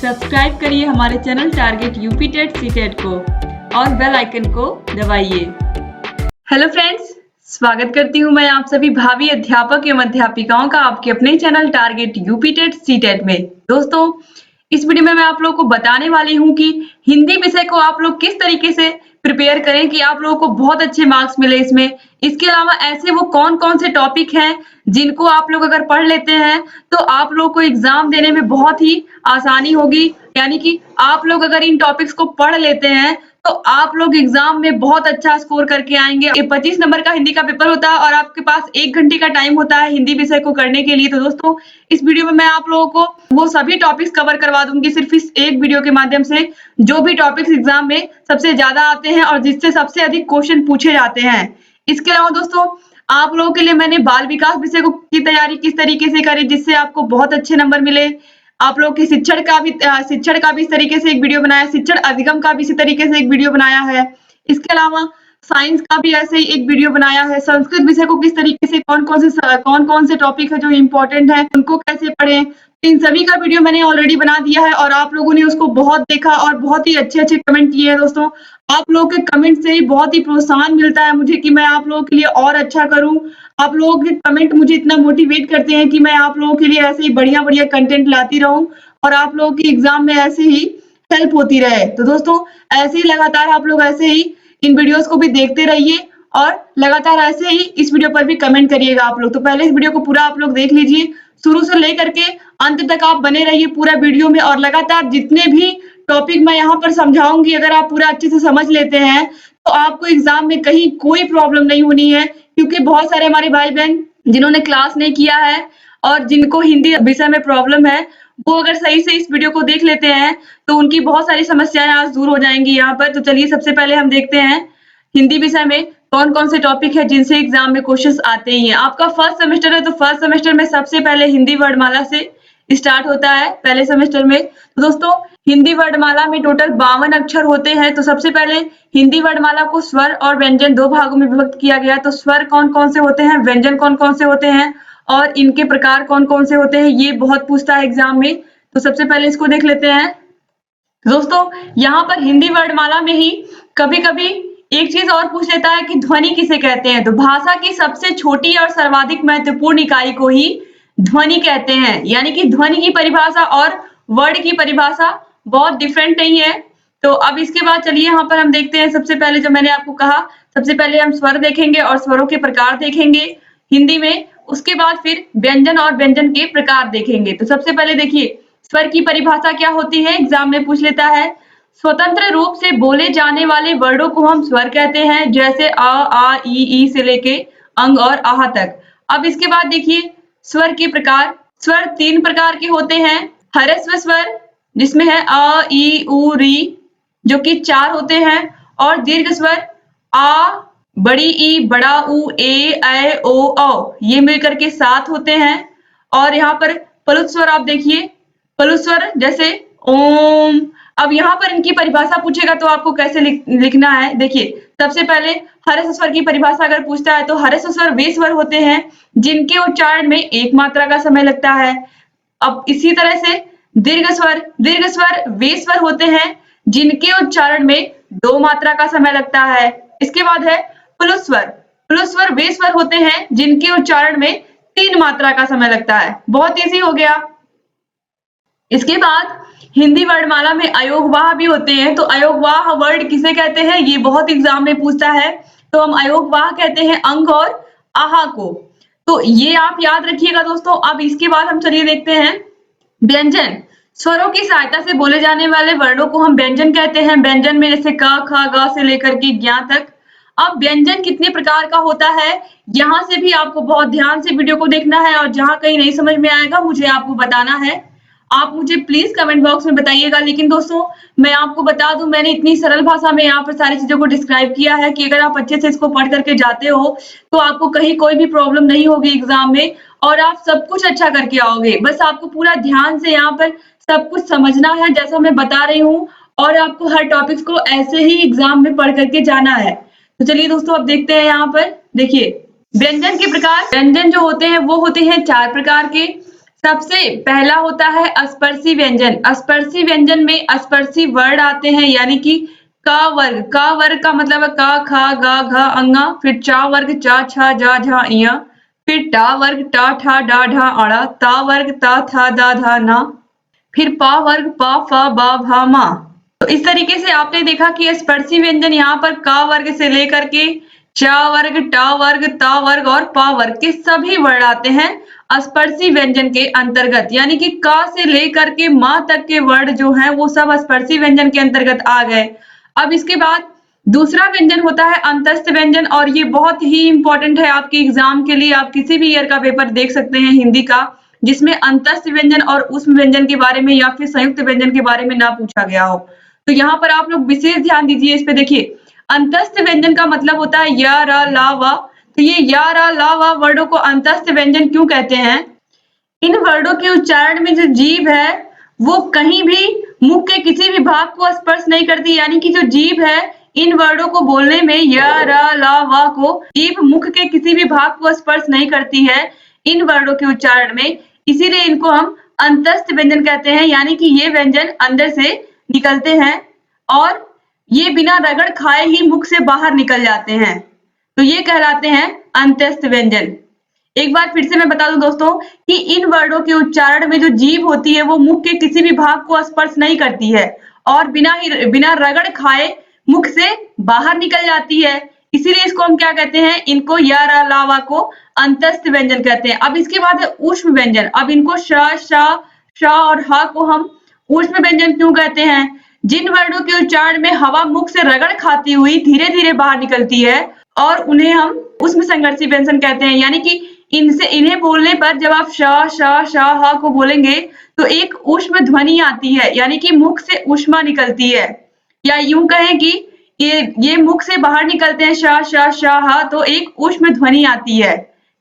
Subscribe करिए हमारे channel target UP TET CTET को और बेल आइकन को दबाइए। हेलो फ्रेंड्स, स्वागत करती हूँ मैं आप सभी भावी अध्यापक एवं अध्यापिकाओं का आपके अपने channel target UP TET CTET में। दोस्तों, इस वीडियो में मैं आप लोगों को बताने वाली हूँ कि हिंदी विषय को आप लोग किस तरीके से प्रिपेयर करें कि आप लोगों को बहुत अच्छे मार्क्स मिले इसमें। इसके अलावा ऐसे वो कौन-कौन से टॉपिक हैं जिनको आप लोग अगर पढ़ लेते हैं तो आप लोग को एग्जाम देने में बहुत ही आसानी होगी। यानी कि आप लोग अगर इन टॉपिक्स को पढ़ लेते हैं तो आप लोग एग्जाम में बहुत अच्छा स्कोर करके आएंगे। ये 25 नंबर का हिंदी का पेपर होता है और आपके पास 1 घंटे का टाइम होता है हिंदी विषय को करने के लिए। तो दोस्तों, इस वीडियो में मैं आप लोगों को वो सभी टॉपिक्स कवर करवा दूंगी सिर्फ इस एक वीडियो के माध्यम से, जो भी टॉपिक्स एग्जाम में सबसे ज्यादा आते हैं और जिससे सबसे अधिक क्वेश्चन पूछे जाते हैं। इसके अलावा दोस्तों, आप लोगों के लिए मैंने बाल विकास विषय की तैयारी किस तरीके से करें जिससे आपको बहुत अच्छे नंबर मिले। आप लोग के शिक्षण का भी इस तरीके से एक वीडियो बनाया, शिक्षण अधिगम का भी इसी तरीके से एक वीडियो बनाया है। इसके अलावा साइंस का भी ऐसे ही एक वीडियो बनाया है। संस्कृत विषय को किस तरीके से कौन-कौन से टॉपिक है जो इम्पोर्टेंट है उनको कैसे पढ़ें, इन सभी का वीडियो मैंने ऑलरेडी बना दिया है और आप लोगों ने उसको बहुत देखा और बहुत ही अच्छे-अच्छे कमेंट किए हैं। दोस्तों, आप लोगों के कमेंट से ही बहुत ही प्रोत्साहन मिलता है मुझे कि मैं आप लोगों के लिए और अच्छा करूं। आप लोगों के कमेंट मुझे इतना मोटिवेट करते हैं कि मैं आप लोगों के लिए ऐसे ही बढ़िया-बढ़िया कंटेंट लाती रहूं और आप लोगों की एग्जाम में ऐसे ही हेल्प होती रहे। तो दोस्तों, ऐसे ही लगातार आप लोग ऐसे ही इन वीडियोस को भी देखते रहिए और लगातार ऐसे ही इस वीडियो पर भी कमेंट करिएगा आप लोग। तो पहले इस वीडियो को पूरा आप लोग देख लीजिए, शुरू से लेकर के अंत तक आप बने रहिए पूरा वीडियो में और लगातार जितने भी टॉपिक मैं यहाँ पर समझाऊंगी अगर आप पूरा अच्छे से समझ लेते हैं तो आपको एग्जाम में कहीं कोई प्रॉब्लम नहीं होनी है। क्योंकि बहुत सारे हमारे भाई बहन जिन्होंने क्लास नहीं किया है और जिनको हिंदी विषय में प्रॉब्लम है, वो अगर सही से इस वीडियो को देख लेते हैं तो उनकी बहुत सारी समस्याएं आज दूर हो जाएंगी यहाँ पर। तो चलिए सबसे पहले हम देखते हैं हिंदी विषय में कौन-कौन से टॉपिक है जिनसे एग्जाम में क्वेश्चंस आते ही हैं। आपका फर्स्ट सेमेस्टर है तो फर्स्ट सेमेस्टर में सबसे पहले हिंदी वर्णमाला से स्टार्ट होता है पहले सेमेस्टर में। तो दोस्तों, हिंदी वर्णमाला में टोटल 52 अक्षर होते हैं। तो सबसे पहले हिंदी वर्णमाला को स्वर और व्यंजन 2 भागों में विभक्त किया गया। तो स्वर कौन-कौन से होते हैं, व्यंजन कौन-कौन से होते हैं और इनके प्रकार कौन-कौन से होते हैं, ये बहुत पूछता है एग्जाम में। तो सबसे पहले इसको देख लेते हैं। दोस्तों, यहाँ पर हिंदी वर्णमाला में ही कभी-कभी एक चीज और पूछ लेता है कि ध्वनि किसे कहते हैं। तो भाषा की सबसे छोटी और सर्वाधिक महत्वपूर्ण इकाई को ही ध्वनि कहते हैं। यानी कि ध्वनि की परिभाषा और वर्ड की परिभाषा बहुत डिफरेंट नहीं है। तो अब इसके बाद चलिए यहाँ पर हम देखते हैं। सबसे पहले जो मैंने आपको कहा, सबसे पहले हम स्वर देखेंगे और स्वरों के प्रकार देखेंगे हिंदी में। उसके बाद फिर व्यंजन और व्यंजन के प्रकार देखेंगे। तो सबसे पहले देखिए, स्वर की परिभाषा क्या होती है, एग्जाम में पूछ लेता है। स्वतंत्र रूप से बोले जाने वाले वर्डों को हम स्वर कहते हैं, जैसे अ, आ, ई से लेके अंग और आह तक। अब इसके बाद देखिए स्वर के प्रकार। स्वर 3 प्रकार के होते हैं। ह्रस्व स्वर जिसमें है अ, ई, उ, री जो कि 4 होते हैं और दीर्घ स्वर आ, बड़ी ई, बड़ा उ, ए, ऐ, ओ, औ ये मिलकर के 7 होते हैं। और यहाँ पर प्लुत स्वर आप देखिए, प्लुत स्वर जैसे ओम। अब यहाँ पर इनकी परिभाषा पूछेगा तो आपको कैसे लिखना है। देखिए, सबसे पहले ह्रस्व स्वर की परिभाषा अगर पूछता है तो ह्रस्व स्वर वे स्वर होते हैं जिनके उच्चारण में 1 मात्रा का समय लगता है। अब इसी तरह से दीर्घ स्वर वे स्वर होते हैं जिनके उच्चारण में 2 मात्रा का समय लगता है। इसके बाद है प्लुत स्वर वे स्वर होते हैं जिनके उच्चारण में 3 मात्रा का समय लगता है। बहुत इजी हो गया। इसके बाद हिंदी वर्णमाला में अयोगवाह भी होते हैं। तो अयोगवाह वर्ड किसे कहते हैं, ये बहुत एग्जाम में पूछता है। तो हम अयोगवाह कहते हैं अंग और आहा को। तो ये आप याद रखिएगा दोस्तों। अब इसके बाद हम चलिए देखते हैं व्यंजन। स्वरों की सहायता से बोले जाने वाले वर्णों को हम व्यंजन कहते हैं। व्यंजन में जैसे क, ख, ग से लेकर के ज्ञ तक। अब व्यंजन कितने प्रकार का होता है, यहाँ से भी आपको बहुत ध्यान से वीडियो को देखना है और जहां कहीं नहीं समझ में आएगा मुझे आपको बताना है। आप मुझे प्लीज कमेंट बॉक्स में बताइएगा। लेकिन दोस्तों, मैं आपको बता दूं, मैंने इतनी सरल भाषा में यहाँ पर सारी चीजों को डिस्क्राइब किया है कि अगर आप अच्छे से इसको पढ़ करके जाते हो तो आपको कहीं कोई भी प्रॉब्लम नहीं होगी एग्जाम में और आप सब कुछ अच्छा करके आओगे। बस आपको पूरा ध्यान से यहाँ पर सब कुछ समझना है जैसा मैं बता रही हूँ और आपको हर टॉपिक्स को ऐसे ही एग्जाम में पढ़ करके जाना है। तो चलिए दोस्तों, अब देखते हैं यहाँ पर। देखिए, व्यंजन के प्रकार। व्यंजन जो होते हैं वो होते हैं 4 प्रकार के। सबसे पहला होता है अस्पर्शी व्यंजन। अस्पर्शी व्यंजन में अस्पर्शी वर्ण आते हैं, यानी कि क वर्ग। क वर्ग का मतलब है क, ख, ग, घ, अंग। फिर च वर्ग च, छ, ज, झ, ञ। फिर ट वर्ग ट, ठ, ड, ढ, अण। त वर्ग त, थ, द, ध, न। फिर प वर्ग प, फ, ब, भ, म। तो इस तरीके से आपने देखा कि स्पर्शी व्यंजन यहाँ पर क वर्ग से लेकर के च वर्ग, ट वर्ग, त वर्ग और प वर्ग के सभी वर्ण आते हैं स्पर्शी व्यंजन के अंतर्गत, यानी कि क से लेकर के म तक के वर्ण जो हैं वो सब स्पर्शी व्यंजन के अंतर्गत आ गए। अब इसके बाद दूसरा व्यंजन होता है अंतस्थ व्यंजन, और ये बहुत ही इंपॉर्टेंट है आपके एग्जाम के लिए। आप किसी भी ईयर का पेपर देख सकते हैं हिंदी का, जिसमें अंतस्थ व्यंजन और ऊष्म व्यंजन के बारे में या फिर संयुक्त व्यंजन के बारे में ना पूछा गया हो। तो यहाँ पर आप लोग विशेष ध्यान दीजिए इस पे। देखिए, अंतस्थ व्यंजन का मतलब होता है य, र, ल, व। तो ये य, र, ल, व वर्णों को अंतस्थ व्यंजन क्यों कहते हैं? इन वर्णों के उच्चारण में जो जीभ है वो कहीं भी मुख के किसी भी भाग को स्पर्श नहीं करती, यानी कि जो जीभ है इन वर्णों को बोलने में य, र, ल, व को जीभ मुख के किसी भी भाग को स्पर्श नहीं करती है इन वर्णों के उच्चारण में, इसीलिए इनको हम अंतस्थ व्यंजन कहते हैं, यानी कि ये व्यंजन अंदर से निकलते हैं और ये बिना रगड़ खाए ही मुख से बाहर निकल जाते हैं, तो ये कहलाते हैं अंतस्थ व्यंजन। एक बार फिर से मैं बता दूं दोस्तों कि इन वर्णों के उच्चारण में जो जीभ होती है वो मुख के किसी भी भाग को स्पर्श नहीं करती है और बिना रगड़ खाए मुख से बाहर निकल जाती है, इसीलिए इसको हम क्या कहते हैं? इनको य, र, ल, व को अंतस्थ व्यंजन कहते हैं। अब इसके बाद है ऊष्म व्यंजन। अब इनको श, श, श और ह को हम ऊष्म व्यंजन क्यों कहते हैं? जिन वर्णों के उच्चारण में हवा मुख से रगड़ खाती हुई धीरे धीरे बाहर निकलती है और उन्हें हम ऊष्म संघर्षी व्यंजन कहते हैं, यानी कि इन्हें बोलने पर जब आप श, श, श, ह को बोलेंगे तो एक ऊष्म ध्वनि आती है, यानी कि मुख से ऊष्मा निकलती है, या यूं कहें कि ये मुख से बाहर निकलते हैं श, श, श, ह, तो एक ऊष्म ध्वनि आती है।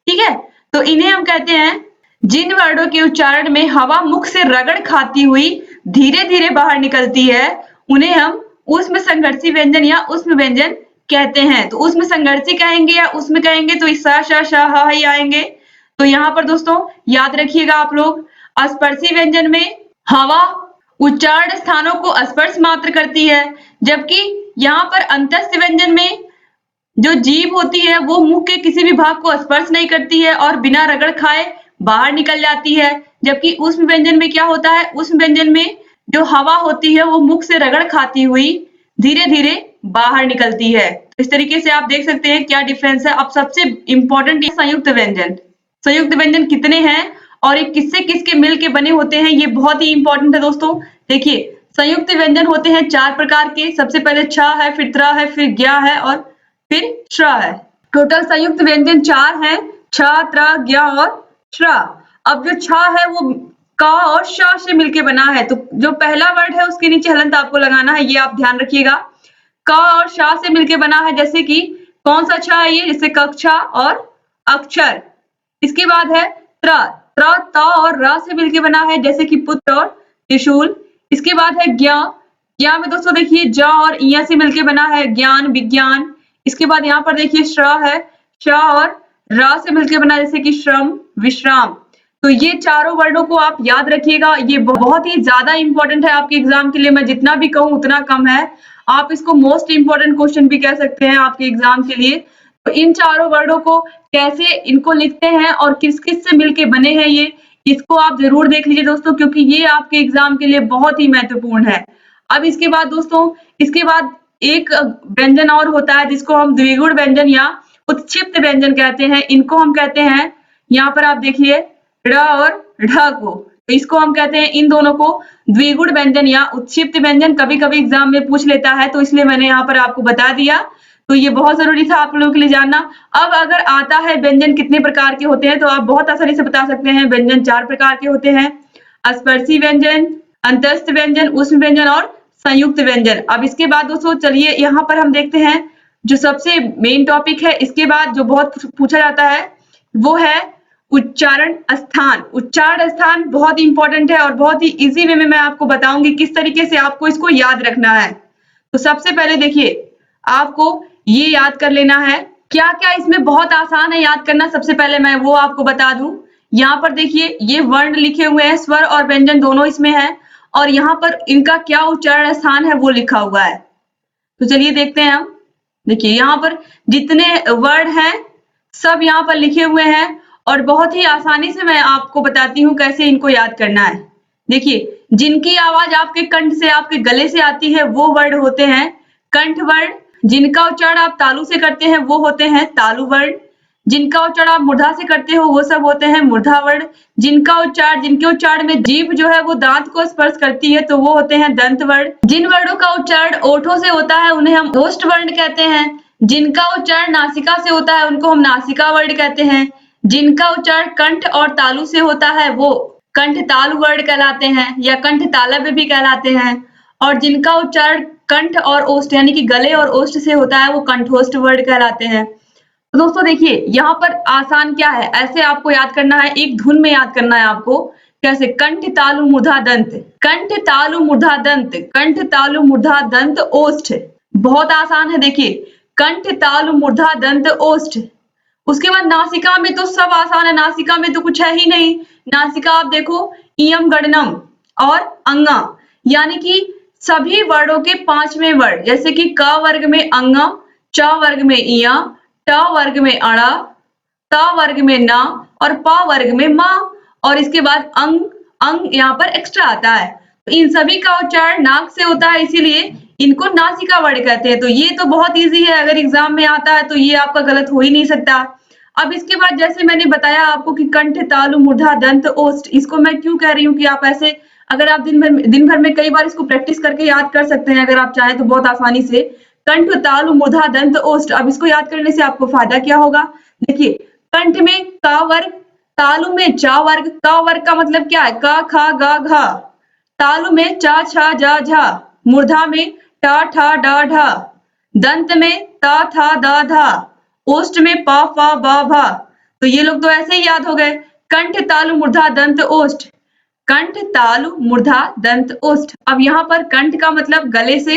ठीक है, तो इन्हें हम कहते हैं जिन वर्णों के उच्चारण में हवा मुख से रगड़ खाती हुई धीरे धीरे बाहर निकलती है उन्हें हम ऊष्म संघर्षी व्यंजन या ऊष्म व्यंजन कहते हैं। तो ऊष्म संघर्षी कहेंगे या ऊष्म कहेंगे तो इस स, श, श, ह ही आएंगे। तो यहाँ पर दोस्तों याद रखिएगा आप लोग, स्पर्शी व्यंजन में हवा उच्चारण स्थानों को स्पर्श मात्र करती है, जबकि यहाँ पर अंतस्थ व्यंजन में जो जीभ होती है वो मुख के किसी भी भाग को स्पर्श नहीं करती है और बिना रगड़ खाए बाहर निकल जाती है, जबकि ऊष्म व्यंजन में क्या होता है? ऊष्म व्यंजन में जो हवा होती है वो मुख से रगड़ खाती हुई धीरे धीरे बाहर निकलती है। इस तरीके से आप देख सकते हैं क्या डिफरेंस है। अब सबसे इंपॉर्टेंट संयुक्त व्यंजन। संयुक्त व्यंजन कितने हैं और ये किससे किसके मिल के बने होते हैं, ये बहुत ही इंपॉर्टेंट है दोस्तों। देखिए, संयुक्त व्यंजन होते हैं 4 प्रकार के। सबसे पहले छ है, फिर त्र है, फिर ज्ञ है और फिर श्र है। टोटल संयुक्त व्यंजन 4 हैं, छ, त्र, ज्ञ और श्र। अब जो छ है वो क और श से मिलके बना है, तो जो पहला वर्ड है उसके नीचे हलंत आपको लगाना है, ये आप ध्यान रखिएगा। क और श से मिलके बना है, जैसे कि कौन सा छ है ये? जैसे कक्षा और अक्षर। इसके बाद है त्र। त्र त और र से मिलके बना है, जैसे कि पुत्र और त्रिशूल। इसके बाद है ज्ञ। ज्ञ में दोस्तों देखिए ज और इ से मिलके बना है, ज्ञान, विज्ञान। इसके बाद यहाँ पर देखिए श्र है, श और र से मिलकर बना, जैसे कि श्रम, विश्राम। तो ये चारों वर्णों को आप याद रखिएगा, ये बहुत ही ज्यादा इंपॉर्टेंट है आपके एग्जाम के लिए। मैं जितना भी कहूँ उतना कम है। आप इसको मोस्ट इंपॉर्टेंट क्वेश्चन भी कह सकते हैं आपके एग्जाम के लिए। तो इन चारों वर्णों को कैसे इनको लिखते हैं और किस किस से मिलके बने हैं ये, इसको आप जरूर देख लीजिए दोस्तों, क्योंकि ये आपके एग्जाम के लिए बहुत ही महत्वपूर्ण है। अब इसके बाद दोस्तों, इसके बाद एक व्यंजन और होता है जिसको हम द्विगुण व्यंजन या उत्क्षिप्त व्यंजन कहते हैं। इनको हम कहते हैं, यहाँ पर आप देखिए ड़ और ढ को, तो इसको हम कहते हैं, इन दोनों को द्विगुण व्यंजन या उत्क्षिप्त व्यंजन कभी कभी एग्जाम में पूछ लेता है, तो इसलिए मैंने यहाँ पर आपको बता दिया। तो ये बहुत जरूरी था आप लोगों के लिए जानना। अब अगर आता है व्यंजन कितने प्रकार के होते हैं, तो आप बहुत आसानी से बता सकते हैं। व्यंजन 4 प्रकार के होते हैं, स्पर्शी व्यंजन, अंतस्थ व्यंजन, ऊष्म व्यंजन और संयुक्त व्यंजन। अब इसके बाद दोस्तों चलिए यहाँ पर हम देखते हैं जो सबसे मेन टॉपिक है। इसके बाद जो बहुत पूछा जाता है वो है उच्चारण स्थान। उच्चारण स्थान बहुत ही इंपॉर्टेंट है और बहुत ही इजी वे में मैं आपको बताऊंगी किस तरीके से आपको इसको याद रखना है। तो सबसे पहले देखिए, आपको ये याद कर लेना है। क्या क्या इसमें बहुत आसान है याद करना, सबसे पहले मैं वो आपको बता दूं। यहाँ पर देखिए ये वर्ण लिखे हुए हैं, स्वर और व्यंजन दोनों इसमें है और यहाँ पर इनका क्या उच्चारण स्थान है वो लिखा हुआ है। तो चलिए देखते हैं हम। देखिए यहाँ पर जितने वर्ड हैं सब यहाँ पर लिखे हुए हैं और बहुत ही आसानी से मैं आपको बताती हूँ कैसे इनको याद करना है। देखिए जिनकी आवाज आपके कंठ से, आपके गले से आती है वो वर्ड होते हैं कंठ वर्ण। जिनका उच्चारण आप तालु से करते हैं वो होते हैं तालु वर्ण। जिनका उच्चारण आप मूर्धा से करते हो वो सब होते हैं मूर्धा वर्ण। जिनके उच्चारण में जीभ जो है वो दांत को स्पर्श करती है तो वो होते हैं दंत वर्ण। जिन वर्णों का उच्चारण ओठों से होता है उन्हें हम ओष्ठ वर्ण कहते हैं। जिनका उच्चारण नासिका से होता है उनको हम नासिका वर्ण कहते हैं। जिनका उच्चारण कंठ और तालु से होता है वो कंठ तालु वर्ण कहलाते हैं या कंठ तालव्य भी कहलाते हैं। और जिनका उच्चारण कंठ और ओष्ठ यानी कि गले और ओष्ठ से होता है वो कंठोष्ठ वर्ण कहलाते हैं। तो दोस्तों देखिए यहाँ पर आसान क्या है, ऐसे आपको याद करना है, एक धुन में याद करना है आपको। कैसे? कंठ तालु मूर्धा दंत, कंठ तालु मूर्धा दंत, कंठ तालु मूर्धा दंत ओष्ठ। बहुत आसान है। देखिए कंठ तालु मूर्धा दंत ओष्ठ। उसके बाद नासिका में तो सब आसान है, नासिका में तो कुछ है ही नहीं। नासिका आप देखो इयम गणनम और अंगा यानी कि सभी वर्णों के पांचवें वर्ण, जैसे कि क वर्ग में अंगा, च वर्ग में इया, ट वर्ग में अणा, त वर्ग में न और प वर्ग में मा और इसके बाद अंग, अंग यहाँ पर एक्स्ट्रा आता है। तो इन सभी का उच्चारण नाक से होता है इसीलिए इनको नासिका वर्ण कहते हैं। तो ये तो बहुत इजी है, अगर एग्जाम में आता है तो ये आपका गलत हो ही नहीं सकता। अब इसके बाद जैसे मैंने बताया आपको कि कंठ तालु मूर्धा दंत ओष्ठ, इसको मैं क्यों कह रही हूँ कि आप ऐसे अगर आप दिन भर में कई बार इसको प्रैक्टिस करके याद कर सकते हैं अगर आप चाहें तो बहुत आसानी से। कंठ तालु मूर्धा दंत ओष्ठ, अब इसको याद करने से आपको फायदा क्या होगा? देखिए कंठ में क वर्ग, तालु में च वर्ग, क वर्ग का मतलब क्या है? क ख ग घ, तालु में च छ ज झ, मूर्धा में ट ठ ड ढ, दंत में त थ द ध, ओष्ठ में प फ ब भ। तो ये लोग तो ऐसे ही याद हो गए, कंठ तालु मूर्धा दंत ओष्ठ, कंठ तालु मूर्धा दंत ओष्ठ। अब यहाँ पर कंठ का मतलब गले से,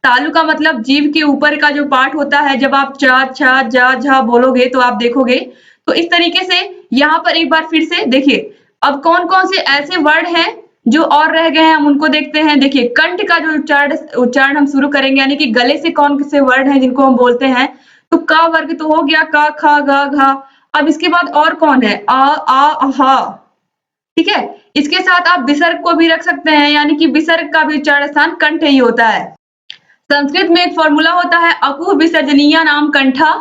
तालु का मतलब जीभ के ऊपर का जो पार्ट होता है। जब आप च छ ज झ बोलोगे तो आप देखोगे तो इस तरीके से यहाँ पर एक बार फिर से देखिए अब कौन कौन से ऐसे वर्ड हैं जो और रह गए हैं हम उनको देखते हैं। देखिए कंठ का जो उच्चारण हम शुरू करेंगे यानी कि गले से कौन से वर्ड हैं जिनको हम बोलते हैं। तो क वर्ग तो हो गया, क ख ग घ। अब इसके बाद और कौन है? आ हा, ठीक है। इसके साथ आप विसर्ग को भी रख सकते हैं यानी कि विसर्ग का भी उच्चारण स्थान कंठ ही होता है। संस्कृत में एक फॉर्मूला होता है अकु विसर्जनीय नाम कंठा।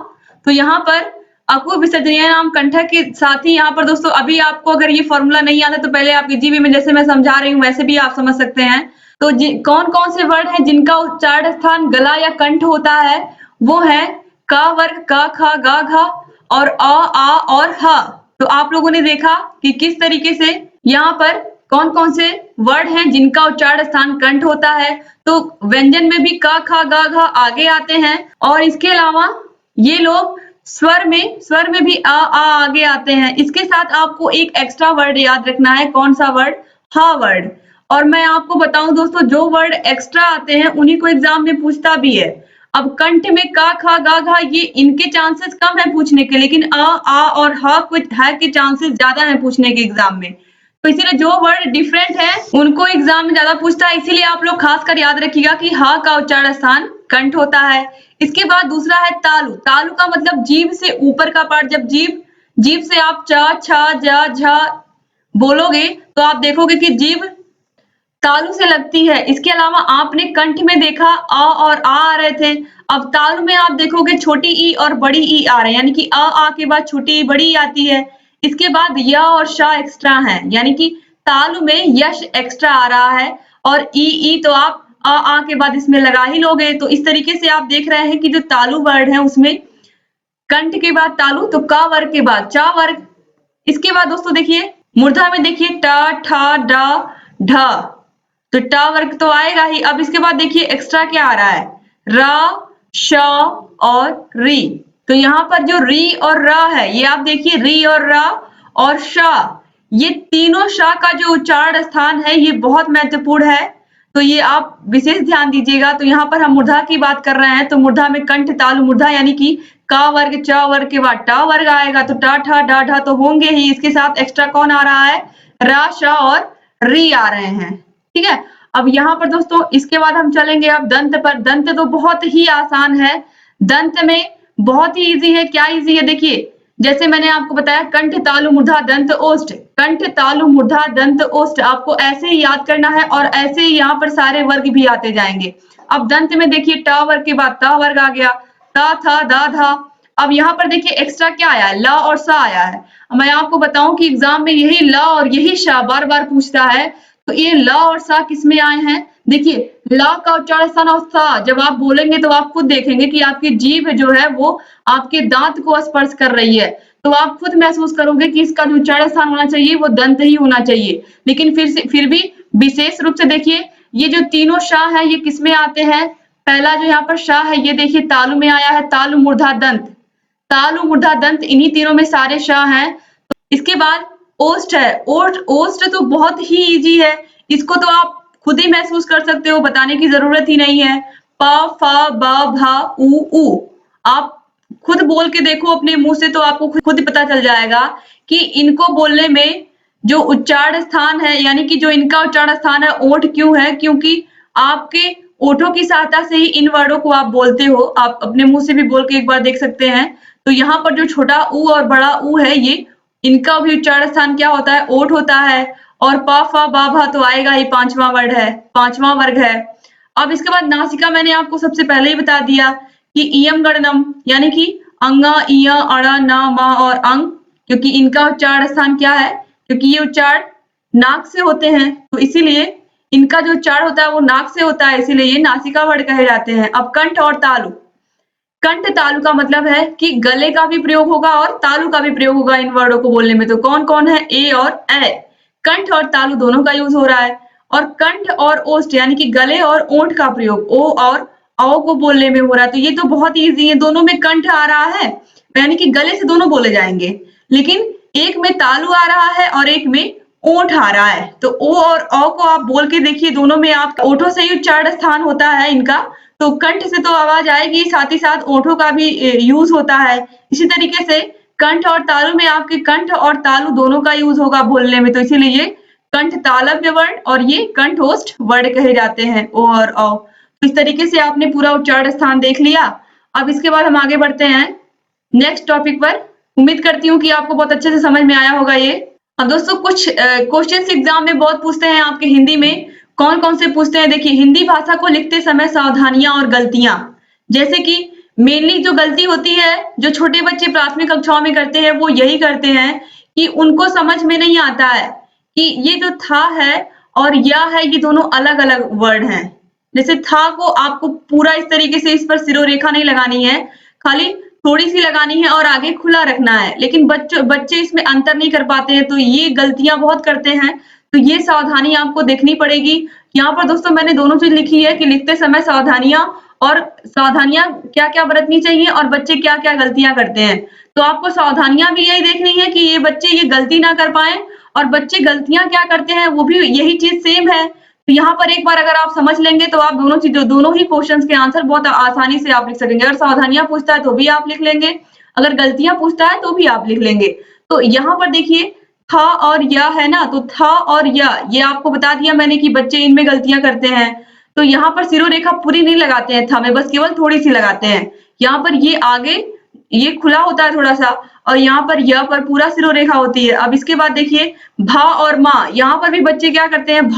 तो यहाँ पर अकु विसर्जनीय नाम कंठा के साथ ही यहाँ पर दोस्तों अभी आपको अगर ये फॉर्मूला नहीं आता तो पहले आप इजी वे में जैसे मैं समझा रही हूँ वैसे भी आप समझ सकते हैं। तो कौन कौन से वर्ड हैं जिनका उच्चारण स्थान गला या कंठ होता है? वो है क वर्ग, क ख ग घ और आ और ह। तो आप लोगों ने देखा कि किस तरीके से यहाँ पर कौन कौन से वर्ड हैं जिनका उच्चारण स्थान कंठ होता है। तो व्यंजन में भी क ख ग घ आगे आते हैं और इसके अलावा ये लोग स्वर में भी आ आगे आते हैं। इसके साथ आपको एक एक्स्ट्रा वर्ड याद रखना है। कौन सा वर्ड? हा वर्ड। और मैं आपको बताऊं दोस्तों जो वर्ड एक्स्ट्रा आते हैं उन्हीं को एग्जाम में पूछता भी है। अब कंठ में क ख ग घ ये इनके चांसेस कम है पूछने के, लेकिन आ और ह के चांसेस ज्यादा है पूछने के एग्जाम में। तो इसीलिए जो वर्ड डिफरेंट है उनको एग्जाम में ज्यादा पूछता है, इसीलिए आप लोग खासकर याद रखिएगा कि हा का उच्चारण स्थान कंठ होता है। इसके बाद दूसरा है तालु। तालु का मतलब जीभ से ऊपर का पार्ट। जब जीभ से आप च छ ज झ बोलोगे तो आप देखोगे कि जीभ तालु से लगती है। इसके अलावा आपने कंठ में देखा आ और आ रहे थे, अब तालु में आप देखोगे छोटी ई और बड़ी ई आ रहे हैं यानी कि आ के बाद छोटी ई बड़ी ई आती है। इसके बाद य और श एक्स्ट्रा है यानी कि तालु में यश एक्स्ट्रा आ रहा है और ई तो आप आ के बाद इसमें लगा ही लोगे। तो इस तरीके से आप देख रहे हैं कि जो तालु वर्ड है उसमें कंठ के बाद तालु, तो क वर्ग के बाद च वर्ग। इसके बाद दोस्तों देखिए मूर्धा में देखिए ट ठ ड ढ, तो ट वर्ग तो आएगा ही। अब इसके बाद देखिए एक्स्ट्रा क्या आ रहा है? र श और री। तो यहाँ पर जो री और र है ये आप देखिए री और र और श, ये तीनों श का जो उच्चारण स्थान है ये बहुत महत्वपूर्ण है। तो ये आप विशेष ध्यान दीजिएगा। तो यहाँ पर हम मूर्धा की बात कर रहे हैं, तो मूर्धा में कंठ तालु मूर्धा यानी कि का वर्ग च वर्ग के बाद टा वर्ग आएगा, तो टा ठा डा ढा तो होंगे ही। इसके साथ एक्स्ट्रा कौन आ रहा है, रा श और री आ रहे हैं। ठीक है, अब यहाँ पर दोस्तों इसके बाद हम चलेंगे अब दंत पर। दंत तो बहुत ही आसान है, दंत में बहुत ही इजी है। क्या इजी है, देखिए जैसे मैंने आपको बताया कंठ तालु मूर्धा दंत ओष्ठ, कंठ तालु मूर्धा दंत ओष्ठ आपको ऐसे ही याद करना है और ऐसे ही यहाँ पर सारे वर्ग भी आते जाएंगे। अब दंत में देखिए ट वर्ग के बाद ता वर्ग आ गया, ता था दा धा। अब यहाँ पर देखिए एक्स्ट्रा क्या आया है, ला और सा आया है। मैं आपको बताऊं कि एग्जाम में यही ला और यही शा बार बार पूछता है। तो ये ला और सा किस में आए हैं, देखिए ला का उच्चारण स्थान और सा जब आप बोलेंगे तो आप खुद देखेंगे कि आपकी जीभ जो है वो आपके दांत को स्पर्श कर रही है, तो आप खुद महसूस करोगे कि इसका जो उच्चारण स्थान होना चाहिए वो दंत ही होना चाहिए। लेकिन फिर भी विशेष रूप से देखिए ये जो तीनों शाह है ये किस में आते हैं। पहला जो यहाँ पर शाह है ये देखिए तालु में आया है, तालु मूर्धा दंत, तालु मूर्धा दंत इन्हीं तीनों में सारे शाह हैं। इसके बाद ओष्ठ है, ओष्ठ तो बहुत ही इजी है, इसको तो आप खुद ही महसूस कर सकते हो, बताने की जरूरत ही नहीं है। प फ ब भ उ आप खुद बोल के देखो अपने मुंह से तो आपको खुद पता चल जाएगा कि इनको बोलने में जो उच्चारण स्थान है यानी कि जो इनका उच्चारण स्थान है ओठ क्यों है, क्योंकि आपके ओठों की सहायता से ही इन वर्डों को आप बोलते हो। आप अपने मुंह से भी बोल के एक बार देख सकते हैं। तो यहाँ पर जो छोटा ऊ और बड़ा ऊ है ये इनका भी उच्चारण स्थान क्या होता है, ओठ होता है। और प फ ब भ तो आएगा ही, पांचवा वर्ग है। अब इसके बाद नासिका मैंने आपको सबसे पहले ही बता दिया कि इयम गणनम यानी कि अंगा इय अण न म और अंग, क्योंकि इनका उच्चारण स्थान क्या है, क्योंकि ये उच्चारण नाक से होते हैं तो इसीलिए इनका जो उच्चारण होता है वो नाक से होता है, इसीलिए ये नासिका वर्ण कहे जाते हैं। अब कंठ और तालु, कंठ तालु का मतलब है कि गले का भी प्रयोग होगा और तालु का भी प्रयोग होगा इन वर्डों को बोलने में। तो कौन कौन है, ए और ए, कंठ और तालु दोनों का यूज हो रहा है। और कंठ और ओष्ठ यानी कि गले और ओंठ का प्रयोग ओ और औ को बोलने में हो रहा है। तो ये तो बहुत इजी है, दोनों में कंठ आ रहा है यानी कि गले से दोनों बोले जाएंगे, लेकिन एक में तालु आ रहा है और एक में ओंठ आ रहा है। तो ओ और औ को आप बोल के देखिए, दोनों में आप ओठों से ही उच्चारण स्थान होता है इनका, तो कंठ से तो आवाज आएगी, साथ ही साथ ओठों का भी यूज होता है। इसी तरीके से कंठ और तालु में आपके कंठ और तालु दोनों का यूज होगा बोलने में, तो इसीलिए ये कंठ तालव्य वर्ण और ये कंठोष्ठ वर्ण कहे जाते हैं, ओ और औ। तो इस तरीके से आपने पूरा उच्चारण स्थान देख लिया। अब इसके बाद हम आगे बढ़ते हैं नेक्स्ट टॉपिक पर। उम्मीद करती हूँ कि आपको बहुत अच्छे से समझ में आया होगा ये। अब दोस्तों कुछ क्वेश्चंस एग्जाम में बहुत पूछते हैं आपके हिंदी में, कौन कौन से पूछते हैं, देखिए हिंदी भाषा को लिखते समय सावधानियां और गलतियां, जैसे कि मेनली जो गलती होती है जो छोटे बच्चे प्राथमिक कक्षाओं में करते हैं वो यही करते हैं कि उनको समझ में नहीं आता है कि ये जो था है और या है ये दोनों अलग अलग वर्ड हैं। जैसे था को आपको पूरा इस तरीके से इस पर सिरोरेखा नहीं लगानी है, खाली थोड़ी सी लगानी है और आगे खुला रखना है, लेकिन बच्चे इसमें अंतर नहीं कर पाते हैं, तो ये गलतियां बहुत करते हैं। तो ये सावधानी आपको देखनी पड़ेगी। यहाँ पर दोस्तों मैंने दोनों चीज लिखी है कि लिखते समय सावधानियां क्या क्या बरतनी चाहिए और बच्चे क्या क्या गलतियां करते हैं। तो आपको सावधानियां भी यही देखनी है कि ये बच्चे ये गलती ना कर पाए, और बच्चे गलतियां क्या करते हैं वो भी यही चीज सेम है। तो यहाँ पर एक बार अगर आप समझ लेंगे तो आप दोनों ही क्वेश्चंस के आंसर बहुत आसानी से आप लिख सकेंगे। अगर सावधानियां पूछता है तो भी आप लिख लेंगे, अगर गलतियां पूछता है तो भी आप लिख लेंगे। तो यहाँ पर देखिए था और या है ना, तो था और या ये आपको बता दिया मैंने कि बच्चे इनमें गलतियां करते हैं। तो यहाँ पर सिरोरेखा पूरी नहीं लगाते हैं था में, बस केवल थोड़ी सी लगाते हैं। यहाँ पर ये आगे ये खुला होता है थोड़ा सा, और यहाँ पर य पर पूरा सिरोरेखा होती है। अब इसके बाद देखिए भा और माँ, यहाँ पर भी बच्चे क्या करते हैं,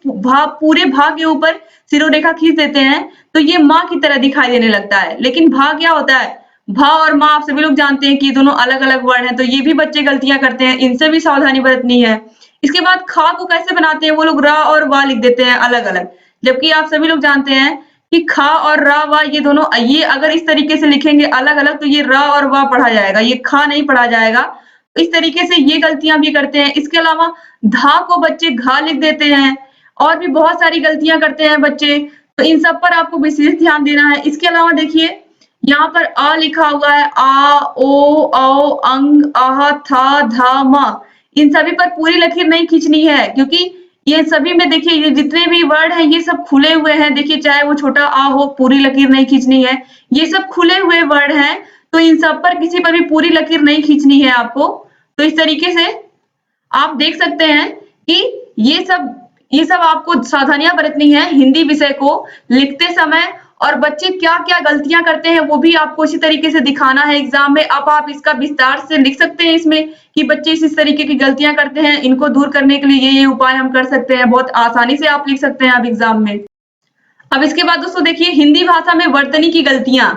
पूरे भा के ऊपर सिरोरेखा खींच देते हैं, तो ये माँ की तरह दिखाई देने लगता है। लेकिन भा क्या होता है, भा और माँ आप सभी लोग जानते हैं कि दोनों अलग अलग वर्ण हैं, तो ये भी बच्चे गलतियां करते हैं, इनसे भी सावधानी बरतनी है। इसके बाद खा को कैसे बनाते हैं, वो लोग रा और वा लिख देते हैं अलग अलग, जबकि आप सभी लोग जानते हैं कि खा और रा वा ये दोनों, ये अगर इस तरीके से लिखेंगे अलग अलग तो ये रा और वा पढ़ा जाएगा, ये खा नहीं पढ़ा जाएगा। तो इस तरीके से ये गलतियां भी करते हैं। इसके अलावा धा को बच्चे घा लिख देते हैं, और भी बहुत सारी गलतियां करते हैं बच्चे, तो इन सब पर आपको विशेष ध्यान देना है। इसके अलावा देखिए यहाँ पर अ लिखा हुआ है, आ ओ औ अंग अह था धा म, इन सभी पर पूरी लकीर नहीं खींचनी है, क्योंकि ये सभी में देखिए ये जितने भी वर्ड हैं ये सब खुले हुए हैं। देखिए चाहे वो छोटा आ हो, पूरी लकीर नहीं खींचनी है। ये सब खुले हुए वर्ड हैं, तो इन सब पर किसी पर भी पूरी लकीर नहीं खींचनी है आपको। तो इस तरीके से आप देख सकते हैं कि ये सब आपको सावधानियां बरतनी है हिंदी विषय को लिखते समय। और बच्चे क्या-क्या गलतियां करते हैं वो भी आपको इसी तरीके से दिखाना है एग्जाम में। अब आप इसका विस्तार से लिख सकते हैं इसमें कि बच्चे इस तरीके की गलतियां करते हैं, इनको दूर करने के लिए ये उपाय हम कर सकते हैं। बहुत आसानी से आप लिख सकते हैं अब एग्जाम में। अब इसके बाद दोस्तों देखिए हिंदी भाषा में वर्तनी की गलतियां,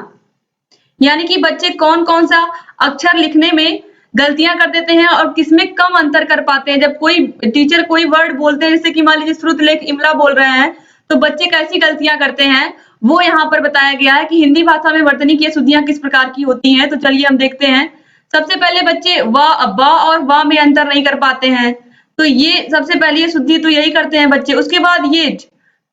यानी कि बच्चे कौन-कौन सा अक्षर लिखने में गलतियां कर देते हैं और किसमें कम अंतर कर पाते हैं। जब कोई टीचर कोई वर्ड बोलते हैं, जैसे कि मान लीजिए श्रुत लेख इमला बोल रहे हैं, तो बच्चे कैसी गलतियां करते हैं वो यहाँ पर बताया गया है कि हिंदी भाषा में वर्तनी की अशुद्धियां किस प्रकार की होती हैं। तो चलिए हम देखते हैं। सबसे पहले बच्चे वा और वा में अंतर नहीं कर पाते हैं, तो ये सबसे पहली अशुद्धि तो यही करते हैं बच्चे। उसके बाद ये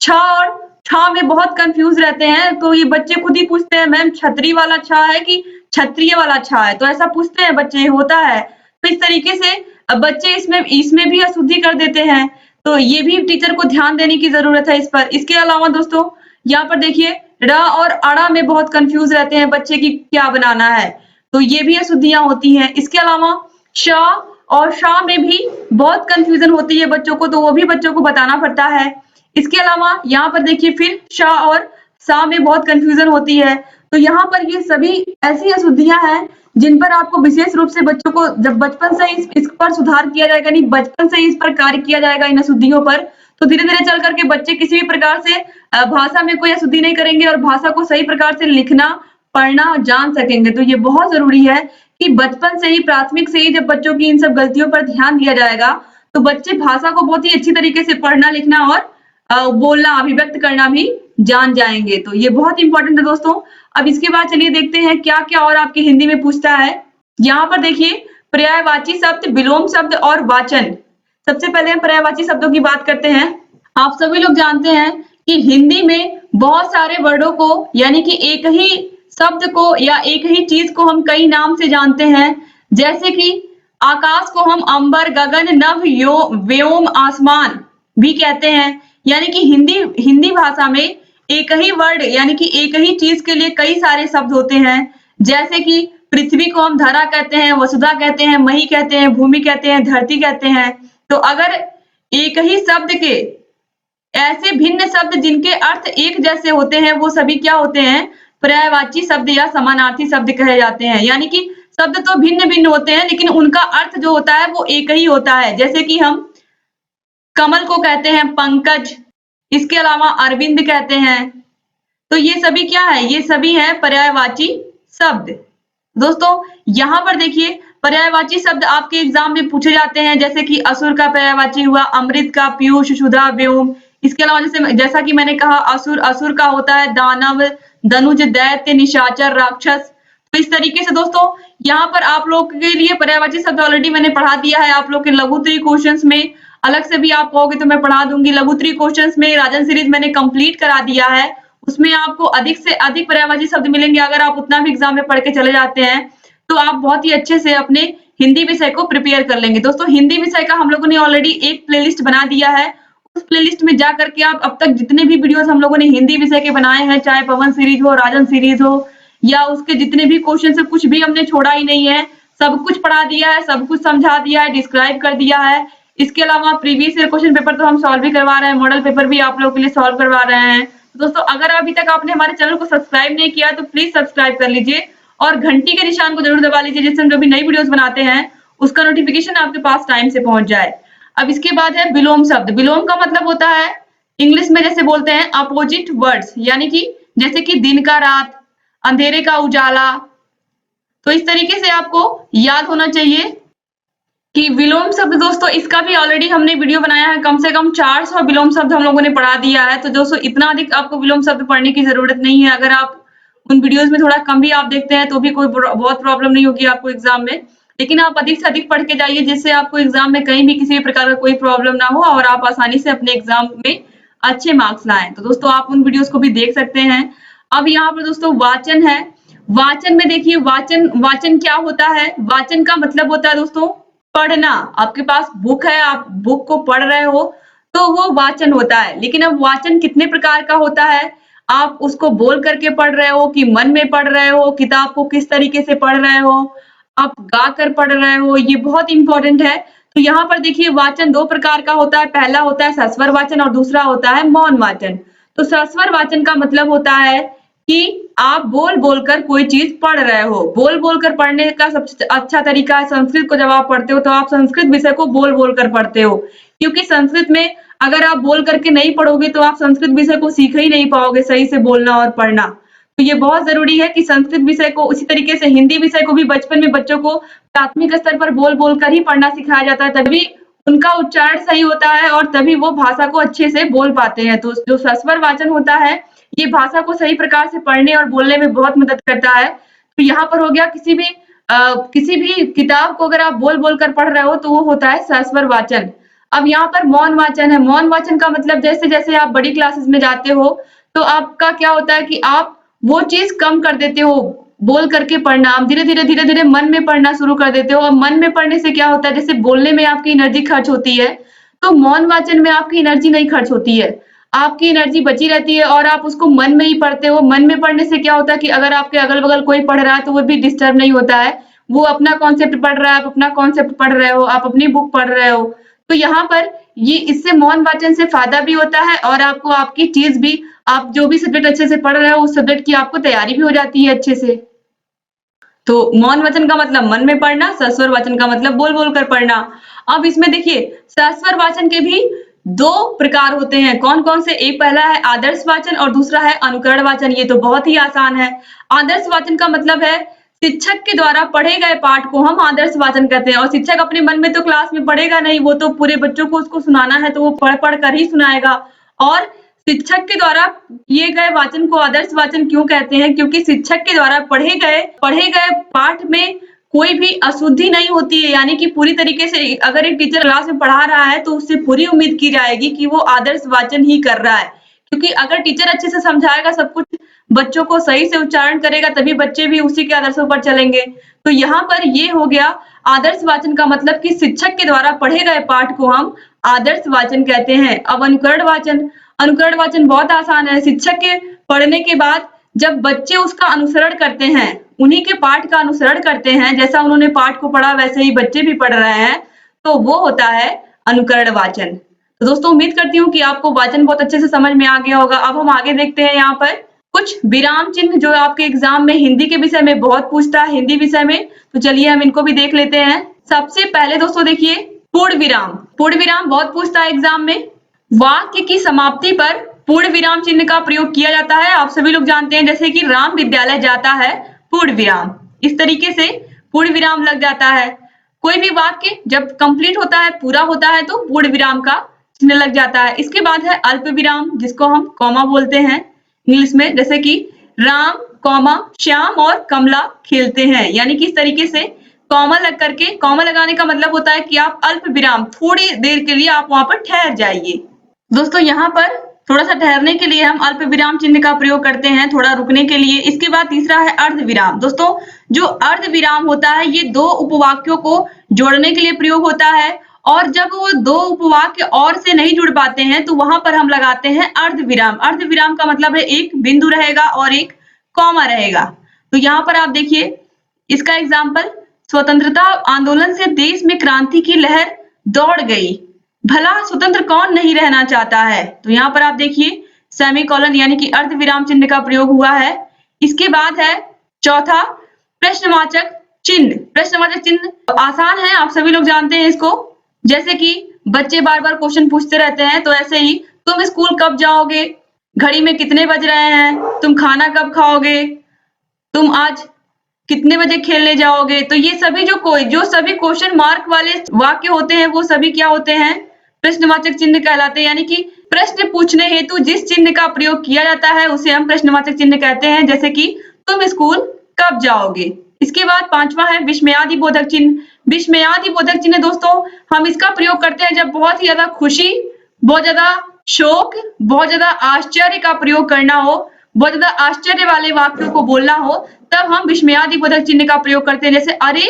छ और छ में बहुत कंफ्यूज रहते हैं, तो ये बच्चे खुद ही पूछते हैं मैम छतरी वाला छ है कि क्षत्रिय वाला छ है, तो ऐसा पूछते हैं बच्चे, होता है। तो इस तरीके से बच्चे इसमें भी अशुद्धि कर देते हैं, तो ये भी टीचर को ध्यान देने की जरूरत है इस पर। इसके अलावा दोस्तों यहाँ पर देखिए र और अड़ा में बहुत कंफ्यूज रहते हैं बच्चे की क्या बनाना है, तो ये भी अशुद्धियां होती हैं। इसके अलावा श और शा में भी बहुत कंफ्यूजन होती है बच्चों को, तो वो भी बच्चों को बताना पड़ता है। इसके अलावा यहाँ पर देखिए फिर श और सा में बहुत कंफ्यूजन होती है, तो यहाँ पर ये सभी ऐसी अशुद्धियां हैं जिन पर आपको विशेष रूप से बच्चों को जब बचपन से इस पर सुधार किया जाएगा, नहीं बचपन से इस पर कार्य किया जाएगा इन अशुद्धियों पर, तो धीरे-धीरे चल करके बच्चे किसी भी प्रकार से भाषा में कोई अशुद्धि नहीं करेंगे और भाषा को सही प्रकार से लिखना, पढ़ना जान सकेंगे। तो ये बहुत जरूरी है कि बचपन से ही, प्राथमिक से ही जब बच्चों की इन सब गलतियों पर ध्यान दिया जाएगा, तो बच्चे भाषा को बहुत ही अच्छी तरीके से पढ़ना, लिखना और बोलना, अभिव्यक्त करना भी जान जाएंगे। तो ये बहुत इंपॉर्टेंट है दोस्तों। अब इसके बाद चलिए देखते हैं क्या-क्या और आपकी हिंदी में पूछता है। यहाँ पर देखिए पर्यायवाची शब्द, विलोम शब्द और वाचन। सबसे पहले हम पर्यायवाची शब्दों की बात करते हैं। आप सभी लोग जानते हैं कि हिंदी में बहुत सारे वर्डों को, यानी कि एक ही शब्द को या एक ही चीज को हम कई नाम से जानते हैं। जैसे कि आकाश को हम अंबर, गगन, नभ, व्योम, आसमान भी कहते हैं। यानी कि हिंदी भाषा में एक ही वर्ड, यानी कि एक ही चीज के लिए कई सारे शब्द होते हैं। जैसे कि पृथ्वी को हम धरा कहते हैं, वसुधा कहते हैं, मही कहते हैं, भूमि कहते हैं, धरती कहते हैं। तो अगर एक ही शब्द के ऐसे भिन्न शब्द जिनके अर्थ एक जैसे होते हैं, वो सभी क्या होते हैं? पर्यायवाची शब्द या समानार्थी शब्द कहे जाते हैं। यानी कि शब्द तो भिन्न-भिन्न होते हैं, लेकिन उनका अर्थ जो होता है वो एक ही होता है। जैसे कि हम कमल को कहते हैं पंकज, इसके अलावा अरविंद कहते हैं। तो ये सभी क्या है? ये सभी हैं पर्यायवाची शब्द। दोस्तों यहाँ पर देखिए पर्यायवाची शब्द आपके एग्जाम में पूछे जाते हैं, जैसे कि असुर का पर्यायवाची हुआ अमृत का, पीयूष, सुधा, व्योम। इसके अलावा जैसा कि मैंने कहा असुर का होता है दानव, धनुज, दैत्य, निशाचर, राक्षस। तो इस तरीके से दोस्तों यहाँ पर आप लोग के लिए पर्यायवाची शब्द ऑलरेडी मैंने पढ़ा दिया है। आप लोग के लघुत्तरी क्वेश्चंस में अलग से भी आप कहोगे तो मैं पढ़ा दूंगी। लघुत्तरी क्वेश्चंस में राजन सीरीज मैंने कंप्लीट करा दिया है, उसमें आपको अधिक से अधिक पर्यायवाची शब्द मिलेंगे। अगर आप उतना भी एग्जाम में पढ़ के चले जाते हैं तो आप बहुत ही अच्छे से अपने हिंदी विषय को प्रिपेयर कर लेंगे। दोस्तों हिंदी विषय का हम लोगों ने ऑलरेडी एक प्लेलिस्ट बना दिया है, उस प्लेलिस्ट में जा करके आप अब तक जितने भी वीडियोस हम लोगों ने हिंदी विषय के बनाए हैं, चाहे पवन सीरीज हो, राजन सीरीज हो, या उसके जितने भी क्वेश्चन है, कुछ भी हमने छोड़ा ही नहीं है। सब कुछ पढ़ा दिया है, सब कुछ समझा दिया है, डिस्क्राइब कर दिया है। इसके अलावा प्रीवियस ईयर क्वेश्चन पेपर तो हम सॉल्व भी करवा रहे हैं, मॉडल पेपर भी आप लोगों के लिए सॉल्व करवा रहे हैं। दोस्तों अगर अभी तक आपने हमारे चैनल को सब्सक्राइब नहीं किया तो प्लीज सब्सक्राइब कर लीजिए और घंटी के निशान को जरूर दबा लीजिए, जिससे हम जो भी नई वीडियोस बनाते हैं उसका नोटिफिकेशन आपके पास टाइम से पहुंच जाए। अब इसके बाद है विलोम शब्द। विलोम का मतलब होता है इंग्लिश में जैसे बोलते हैं अपोजिट वर्ड्स, यानी कि जैसे कि दिन का रात, अंधेरे का उजाला। तो इस तरीके से आपको याद होना चाहिए कि विलोम शब्द, दोस्तों इसका भी ऑलरेडी हमने वीडियो बनाया है। कम से कम 400 विलोम शब्द हम लोगों ने पढ़ा दिया है। तो दोस्तों इतना अधिक आपको विलोम शब्द पढ़ने की जरूरत नहीं है। अगर आप उन वीडियोस में थोड़ा कम भी आप देखते हैं तो भी कोई बहुत प्रॉब्लम नहीं होगी आपको एग्जाम में, लेकिन आप अधिक से अधिक पढ़ के जाइए, जिससे आपको एग्जाम में कहीं भी किसी भी प्रकार का कोई प्रॉब्लम ना हो और आप आसानी से अपने एग्जाम में अच्छे मार्क्स लाएं। तो दोस्तों आप उन वीडियोस को भी देख सकते हैं। अब यहाँ पर दोस्तों वाचन है। वाचन में देखिए वाचन क्या होता है? वाचन का मतलब होता है दोस्तों पढ़ना। आपके पास बुक है, आप बुक को पढ़ रहे हो तो वो वाचन होता है। लेकिन अब वाचन कितने प्रकार का होता है, आप उसको बोल करके पढ़ रहे हो कि मन में पढ़ रहे हो, किताब को किस तरीके से पढ़ रहे हो, आप गा कर पढ़ रहे हो, ये बहुत इम्पोर्टेंट है। तो यहाँ पर देखिए वाचन 2 प्रकार का होता है, पहला होता है सस्वर वाचन और दूसरा होता है मौन वाचन। तो सस्वर वाचन का मतलब होता है कि आप बोल-बोल कर कोई चीज़ पढ़ रहे हो। बोल-बोल कर पढ़ने का सबसे अच्छा तरीका है, संस्कृत को जब आप पढ़ते हो तो आप संस्कृत विषय को बोल-बोल कर पढ़ते हो। क्योंकि संस्कृत में अगर आप बोल करके नहीं पढ़ोगे तो आप संस्कृत विषय को सीख ही नहीं पाओगे सही से बोलना और पढ़ना। तो ये बहुत ज़रूरी है कि संस्कृत विषय को उसी तरीके से हिंदी विषय को भी बचपन में बच्चों को प्राथमिक स्तर पर बोल-बोल कर ही पढ़ना सिखाया जाता है, तभी उनका उच्चारण सही होता है और तभी वो भाषा को अच्छे से बोल पाते हैं। तो जो सस्वर वाचन होता है, ये भाषा को सही प्रकार से पढ़ने और बोलने में बहुत मदद करता है। तो यहाँ पर हो गया किसी भी किताब को अगर आप बोल-बोल कर पढ़ रहे हो तो वो होता है सस्वर वाचन। अब यहाँ पर मौन वाचन है। मौन वाचन का मतलब जैसे-जैसे आप बड़ी क्लासेस में जाते हो, तो आपका क्या होता है कि आप वो चीज़ कम कर देते हो, बोल करके पढ़ना। आप धीरे-धीरे मन में पढ़ना शुरू कर देते हो और मन में पढ़ने से क्या होता है, जैसे बोलने में आपकी एनर्जी खर्च होती है, तो मौन वाचन में आपकी एनर्जी नहीं खर्च होती है। आपकी एनर्जी बची रहती है और आप उसको मन में ही पढ़ते हो। मन में पढ़ने से क्या होता है कि अगर आपके अगल-बगल कोई पढ़ रहा है, तो वो भी डिस्टर्ब नहीं होता है। वो अपना कॉन्सेप्ट पढ़ रहा है, आप अपना कॉन्सेप्ट पढ़ रहे हो, आप अपनी बुक पढ़ रहे हो। तो यहाँ पर ये इससे मौन वाचन से फ़ायदा भी होता है और आपको आपकी चीज़ भी आप जो भी सब्जेक्ट अच्छे से पढ़ रहे हो, उस सब्जेक्ट की आपको तैयारी भी हो जाती है अच्छे से। तो मौन वचन का मतलब मन में पढ़ना, सस्वर वाचन का मतलब बोल-बोल कर पढ़ना। अब इसमें देखिए सस्वर वाचन के भी 2 प्रकार होते हैं। कौन-कौन से? एक पहला है आदर्श वाचन और दूसरा है अनुकरण वाचन। ये तो बहुत ही आसान है। आदर्श वाचन का मतलब है शिक्षक के द्वारा पढ़े गए पाठ को हम आदर्श वाचन कहते हैं और शिक्षक अपने मन में तो क्लास में पढ़ेगा नहीं, वो तो पूरे बच्चों को उसको सुनाना है तो वो पढ़-पढ़ कर ही सुनाएगा और शिक्षक के द्वारा किए गए वाचन को आदर्श वाचन क्यों कहते हैं? क्योंकि शिक्षक के द्वारा पढ़े गए पाठ में कोई भी अशुद्धि नहीं होती है, यानी कि पूरी तरीके से अगर एक टीचर क्लास में पढ़ा रहा है तो उससे पूरी उम्मीद की जाएगी कि वो आदर्श वाचन ही कर रहा है। क्योंकि अगर टीचर अच्छे से समझाएगा सब कुछ, बच्चों को सही से उच्चारण करेगा तभी बच्चे भी उसी के आदर्शों पर चलेंगे। तो यहाँ पर ये हो गया आदर्श वाचन का मतलब कि शिक्षक के द्वारा पढ़े गए पाठ को हम आदर्श वाचन कहते हैं। अब अनुकरण वाचन बहुत आसान है। शिक्षक के पढ़ने के बाद जब बच्चे उसका अनुसरण करते हैं, उन्हीं के पाठ का अनुसरण करते हैं, जैसा उन्होंने पाठ को पढ़ा वैसे ही बच्चे भी पढ़ रहे हैं, तो वो होता है अनुकरण वाचन। तो दोस्तों उम्मीद करती हूँ कि आपको वाचन बहुत अच्छे से समझ में आ गया होगा। अब हम आगे देखते हैं यहाँ पर कुछ विराम चिन्ह जो आपके एग्जाम में हिंदी के विषय में बहुत पूछता है, हिंदी विषय में। तो चलिए हम इनको भी देख लेते हैं। सबसे पहले दोस्तों देखिए पूर्ण विराम। पूर्ण विराम बहुत पूछता है एग्जाम में। वाक्य की समाप्ति पर पूर्ण विराम चिन्ह का प्रयोग किया जाता है। आप सभी लोग जानते हैं जैसे कि राम विद्यालय जाता है, पूर्ण विराम। इस तरीके से पूर्ण विराम लग जाता है। कोई भी वाक्य जब कंप्लीट होता है, पूरा होता है, तो पूर्ण विराम का चिन्ह लग जाता है। इसके बाद है अल्प विराम, जिसको हम कॉमा बोलते हैं इंग्लिश में, जैसे कि राम, कॉमा, श्याम और कमला खेलते हैं। यानी कि इस तरीके से कॉमा लग करके, कॉमा लगाने का मतलब होता है कि आप अल्प विराम, थोड़ी देर के लिए आप वहां पर ठहर जाइए। दोस्तों यहाँ पर थोड़ा सा ठहरने के लिए हम अल्प विराम चिन्ह का प्रयोग करते हैं, थोड़ा रुकने के लिए। इसके बाद तीसरा है अर्ध विराम। दोस्तों जो अर्ध विराम होता है ये 2 उपवाक्यों को जोड़ने के लिए प्रयोग होता है और जब वो 2 उपवाक्य और से नहीं जुड़ पाते हैं तो वहां पर हम लगाते हैं अर्ध विराम। अर्ध विराम का मतलब है एक बिंदु रहेगा और एक कॉमा रहेगा। तो यहाँ पर आप देखिए इसका एग्जाम्पल, स्वतंत्रता आंदोलन से देश में क्रांति की लहर दौड़ गई, भला स्वतंत्र कौन नहीं रहना चाहता है। तो यहाँ पर आप देखिए सेमीकोलन यानी कि अर्ध विराम चिन्ह का प्रयोग हुआ है। इसके बाद है चौथा प्रश्नवाचक चिन्ह। प्रश्नवाचक चिन्ह आसान है, आप सभी लोग जानते हैं इसको। जैसे कि बच्चे बार-बार क्वेश्चन पूछते रहते हैं, तो ऐसे ही तुम स्कूल कब जाओगे, घड़ी में कितने बज रहे हैं, तुम खाना कब खाओगे, तुम आज कितने बजे खेलने जाओगे। तो ये सभी जो सभी क्वेश्चन मार्क वाले वाक्य होते हैं वो सभी क्या होते हैं, प्रश्नवाचक चिन्ह कहलाते हैं। यानी कि प्रश्न पूछने हेतु जिस चिन्ह का प्रयोग किया जाता है उसे हम प्रश्नवाचक चिन्ह कहते हैं। जैसे कि तुम स्कूल कब जाओगे। इसके बाद पांचवा है विस्मयादि बोधक चिन्ह। विस्मयादि बोधक चिन्ह दोस्तों हम इसका प्रयोग करते हैं जब बहुत ही ज्यादा खुशी, बहुत ज्यादा शोक, बहुत ज्यादा आश्चर्य का प्रयोग करना हो, बहुत ज्यादा आश्चर्य वाले वाक्यों को बोलना हो, तब हम विस्मयादि बोधक चिन्ह का प्रयोग करते हैं। जैसे अरे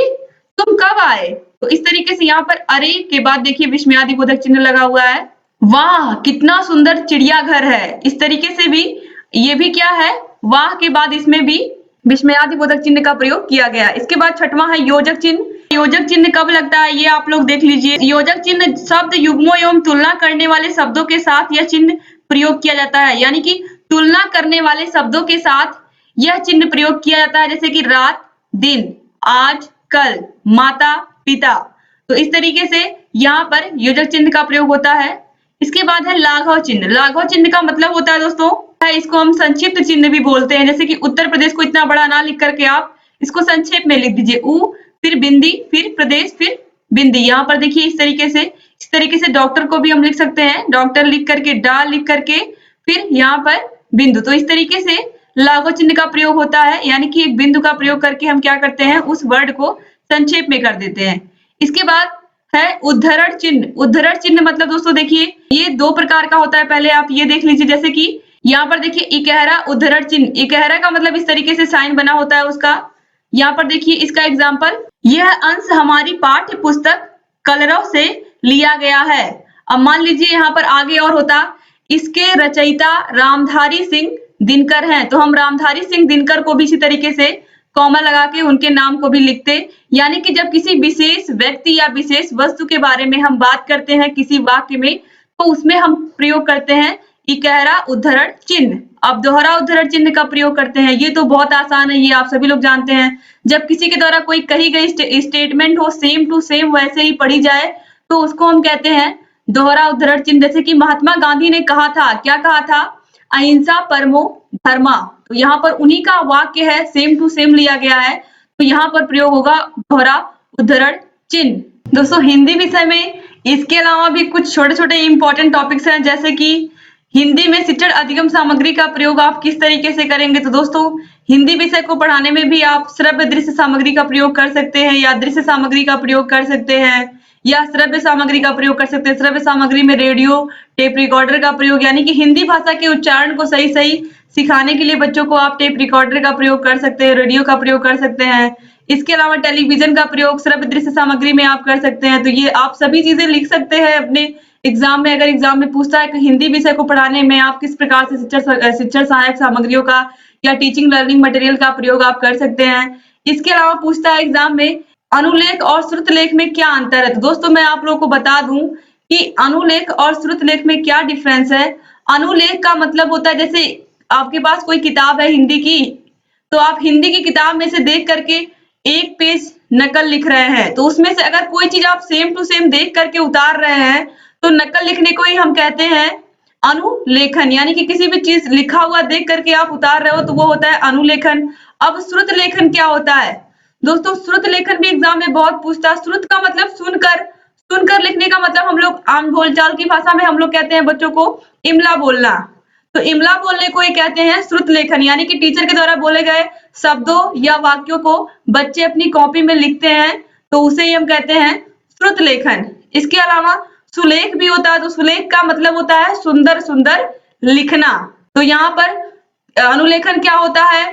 तुम कब आए। तो इस तरीके से यहाँ पर अरे के बाद देखिए विस्मयादि बोधक चिन्ह लगा हुआ है। वाह कितना सुंदर चिड़ियाघर है। इस तरीके से भी ये भी क्या है, वाह के बाद इसमें भी विस्मयादिबोधक चिन्ह का प्रयोग किया गया। इसके बाद छठवां है योजक चिन्ह। योजक चिन्ह कब लगता है ये आप लोग देख लीजिए। योजक चिन्ह शब्द युग्मों एवं तुलना करने वाले शब्दों के साथ यह चिन्ह प्रयोग किया जाता है, यानी कि तुलना करने वाले शब्दों के साथ यह चिन्ह प्रयोग किया जाता है, जैसे कि रात, दिन, आज, कल, माता, पिता। तो इस तरीके से यहाँ पर योजक चिन्ह का प्रयोग होता है। इसके बाद है लाघव चिन्ह। लाघव चिन्ह का मतलब होता है दोस्तों, इसको हम संक्षिप्त चिन्ह भी बोलते हैं, जैसे कि उत्तर प्रदेश को इतना बड़ा ना लिख करके आप इसको संक्षेप में लिख दीजिए, उ फिर बिंदी फिर प्रदेश फिर बिंदी। यहाँ पर देखिए इस तरीके से डॉक्टर को भी हम लिख सकते हैं, डॉक्टर लिख करके डा लिख करके फिर यहाँ पर बिंदु। तो इस तरीके से लाघव चिन्ह का प्रयोग होता है, यानी कि एक बिंदु का प्रयोग करके हम क्या करते हैं, उस वर्ड को संक्षेप में कर देते हैं। इसके बाद है उद्धरण चिन्ह। उद्धरण चिन्ह मतलब दोस्तों देखिए ये दो प्रकार का होता है, पहले आप ये देख लीजिए, जैसे कि यहाँ पर देखिए इकहरा उद्धरण चिन्ह। इकहरा का मतलब इस तरीके से साइन बना होता है उसका। यहाँ पर देखिए इसका एग्जाम्पल, यह अंश हमारी पाठ्य पुस्तक कलरव से लिया गया है। अब मान लीजिए यहाँ पर आगे और होता, इसके रचयिता रामधारी सिंह दिनकर हैं, तो हम रामधारी सिंह दिनकर को भी इसी तरीके से कॉमा लगा के उनके नाम को भी लिखते। यानी कि जब किसी विशेष व्यक्ति या विशेष वस्तु के बारे में हम बात करते हैं किसी वाक्य में, तो उसमें हम प्रयोग करते हैं इकहरा उद्धरण चिन्ह। अब दोहरा उद्धरण चिन्ह का प्रयोग करते हैं, ये तो बहुत आसान है, ये आप सभी लोग जानते हैं। जब किसी के द्वारा कोई कही गई स्टेटमेंट हो सेम टू सेम वैसे ही पढ़ी जाए, तो उसको हम कहते हैं दोहरा उद्धरण चिन्ह। जैसे कि महात्मा गांधी ने कहा था, क्या कहा था, अहिंसा परमो धर्मा। तो यहाँ पर उन्हीं का वाक्य है, सेम टू सेम लिया गया है, तो यहाँ पर प्रयोग होगा दोहरा उद्धरण चिन्ह। दोस्तों हिंदी विषय में इसके अलावा भी कुछ छोटे छोटे इंपॉर्टेंट टॉपिक्स हैं, जैसे कि हिंदी में शिक्षण अधिगम सामग्री का प्रयोग आप किस तरीके से करेंगे। तो दोस्तों हिंदी विषय को पढ़ाने में भी आप श्रव्य दृश्य सामग्री का प्रयोग कर सकते हैं, या दृश्य सामग्री का प्रयोग कर सकते हैं, या श्रव्य सामग्री का प्रयोग कर सकते हैं। श्रव्य सामग्री में रेडियो, टेप रिकॉर्डर का प्रयोग, यानी कि हिंदी भाषा के उच्चारण को सही सही सिखाने के लिए बच्चों को आप टेप रिकॉर्डर का प्रयोग कर सकते हैं, रेडियो का प्रयोग कर सकते हैं। इसके अलावा टेलीविजन का प्रयोग श्रव्य दृश्य सामग्री में आप कर सकते हैं। तो ये आप सभी चीजें लिख सकते हैं अपने एग्जाम में। अगर एग्जाम में पूछता है कि हिंदी विषय को पढ़ाने में आप किस प्रकार से शिक्षण सहायक सामग्रियों का या टीचिंग लर्निंग मटेरियल का प्रयोग आप कर सकते हैं। इसके अलावा पूछता है एग्जाम में अनुलेख और श्रुतलेख में क्या अंतर है। तो दोस्तों मैं आप लोगों को बता दूं कि अनुलेख और श्रुतलेख में क्या डिफरेंस है। अनुलेख का मतलब होता है, जैसे आपके पास कोई किताब है हिंदी की, तो आप हिंदी की किताब में से देख करके एक पेज नकल लिख रहे हैं, तो उसमें से अगर कोई चीज आप सेम टू सेम देख करके उतार रहे हैं, तो नकल लिखने को ही हम कहते हैं अनुलेखन। यानी कि किसी भी चीज लिखा हुआ देख करके आप उतार रहे हो, तो वो होता है अनुलेखन। अब श्रुत लेखन क्या होता है दोस्तों, श्रुत लेखन भी एग्जाम में बहुत पूछता है। श्रुत का मतलब सुनकर लिखने का मतलब हम लोग आम बोलचाल की भाषा में हम लोग कहते हैं बच्चों को इमला बोलना। तो इमला बोलने को ये कहते हैं श्रुत लेखन, यानी कि टीचर के द्वारा बोले गए शब्दों या वाक्यों को बच्चे अपनी कॉपी में लिखते हैं, तो उसे ही हम कहते हैं श्रुत लेखन। इसके अलावा सुलेख भी होता है, तो सुलेख का मतलब होता है सुंदर सुंदर लिखना। तो यहाँ पर अनुलेखन क्या होता है,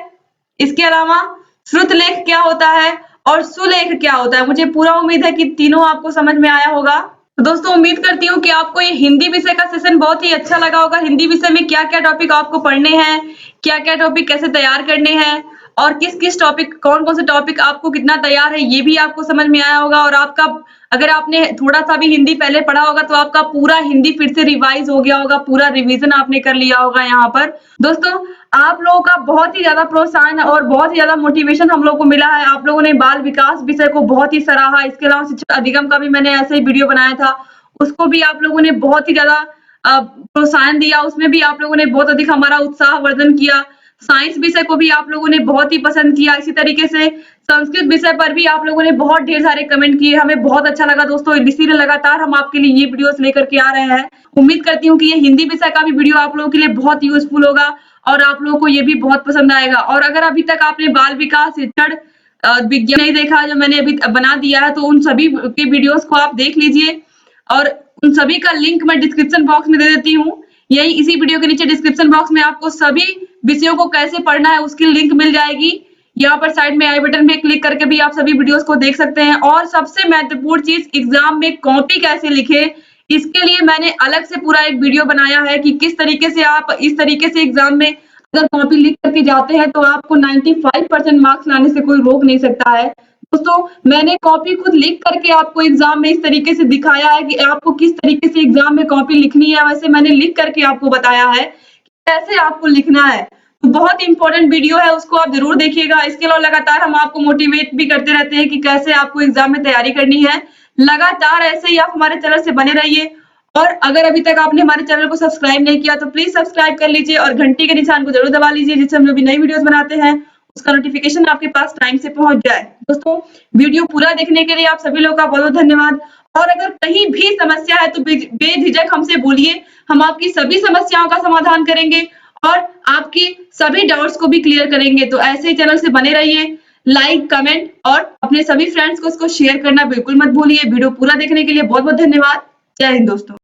इसके अलावा श्रुतलेख क्या होता है और सुलेख क्या होता है। मुझे पूरा उम्मीद है कि तीनों आपको समझ में आया होगा। तो दोस्तों उम्मीद करती हूँ कि आपको ये हिंदी विषय का सेशन बहुत ही अच्छा लगा होगा। हिंदी विषय में क्या क्या टॉपिक आपको पढ़ने हैं, क्या क्या टॉपिक कैसे तैयार करने हैं, और किस किस टॉपिक कौन कौन से टॉपिक आपको कितना तैयार है, ये भी आपको समझ में आया होगा। और आपका अगर आपने थोड़ा सा भी हिंदी पहले पढ़ा होगा, तो आपका पूरा हिंदी फिर से रिवाइज हो गया होगा, पूरा रिवीजन आपने कर लिया होगा। यहाँ पर दोस्तों आप लोगों का बहुत ही ज्यादा प्रोत्साहन और बहुत ही ज्यादा मोटिवेशन हम लोग को मिला है। आप लोगों ने बाल विकास विषय को बहुत ही सराहा। इसके अलावा शिक्षण अधिगम का भी मैंने ऐसे ही वीडियो बनाया था, उसको भी आप लोगों ने बहुत ही ज्यादा प्रोत्साहन दिया, उसमें भी आप लोगों ने बहुत अधिक हमारा उत्साह वर्धन किया। साइंस विषय को भी आप लोगों ने बहुत ही पसंद किया। इसी तरीके से संस्कृत विषय पर भी आप लोगों ने बहुत ढेर सारे कमेंट किए, हमें बहुत अच्छा लगा दोस्तों। इसीलिए लगातार हम आपके लिए ये वीडियोस लेकर के आ रहे हैं। उम्मीद करती हूँ कि ये हिंदी विषय का भी वीडियो आप लोगों के लिए बहुत यूजफुल होगा और आप लोगों को ये भी बहुत पसंद आएगा। और अगर अभी तक आपने बाल विकास शिक्षण विज्ञान नहीं देखा, जो मैंने अभी बना दिया है, तो उन सभी के वीडियोस को आप देख लीजिए और उन सभी का लिंक मैं डिस्क्रिप्शन बॉक्स में दे देती हूँ। यही इसी वीडियो के नीचे डिस्क्रिप्शन बॉक्स में आपको सभी विषयों को कैसे पढ़ना है उसकी लिंक मिल जाएगी। यहाँ पर साइड में आई बटन पे क्लिक करके भी आप सभी वीडियोस को देख सकते हैं। और सबसे महत्वपूर्ण चीज, एग्जाम में कॉपी कैसे लिखे, इसके लिए मैंने अलग से पूरा एक वीडियो बनाया है कि किस तरीके से आप इस तरीके से एग्जाम में अगर कॉपी लिख करके जाते हैं तो आपको 95% मार्क्स लाने से कोई रोक नहीं सकता है। दोस्तों, मैंने कॉपी खुद लिख करके आपको एग्जाम में इस तरीके से दिखाया है कि आपको किस तरीके से एग्जाम में कॉपी लिखनी है। वैसे मैंने लिख करके आपको बताया है कि कैसे आपको लिखना है। तो बहुत इंपॉर्टेंट वीडियो है, उसको आप जरूर देखिएगा। इसके अलावा लगातार हम आपको मोटिवेट भी करते रहते हैं कि कैसे आपको एग्जाम में तैयारी करनी है। लगातार ऐसे ही आप हमारे चैनल से बने रहिए। और अगर अभी तक आपने हमारे चैनल को सब्सक्राइब नहीं किया तो प्लीज सब्सक्राइब कर लीजिए और घंटी के निशान को जरूर दबा लीजिए, जिससे हम जो भी नई वीडियोस बनाते हैं उसका नोटिफिकेशन आपके पास टाइम से पहुंच जाए। दोस्तों, वीडियो पूरा देखने के लिए आप सभी लोगों का बहुत-बहुत धन्यवाद। और अगर कहीं भी समस्या है तो बेझिझक हमसे बोलिए, हम आपकी सभी समस्याओं का समाधान करेंगे और आपकी सभी डाउट्स को भी क्लियर करेंगे। तो ऐसे ही चैनल से बने रहिए। लाइक, कमेंट और अपने सभी फ्रेंड्स को उसको शेयर करना बिल्कुल मत भूलिए। वीडियो पूरा देखने के लिए बहुत-बहुत धन्यवाद। जय हिंद दोस्तों।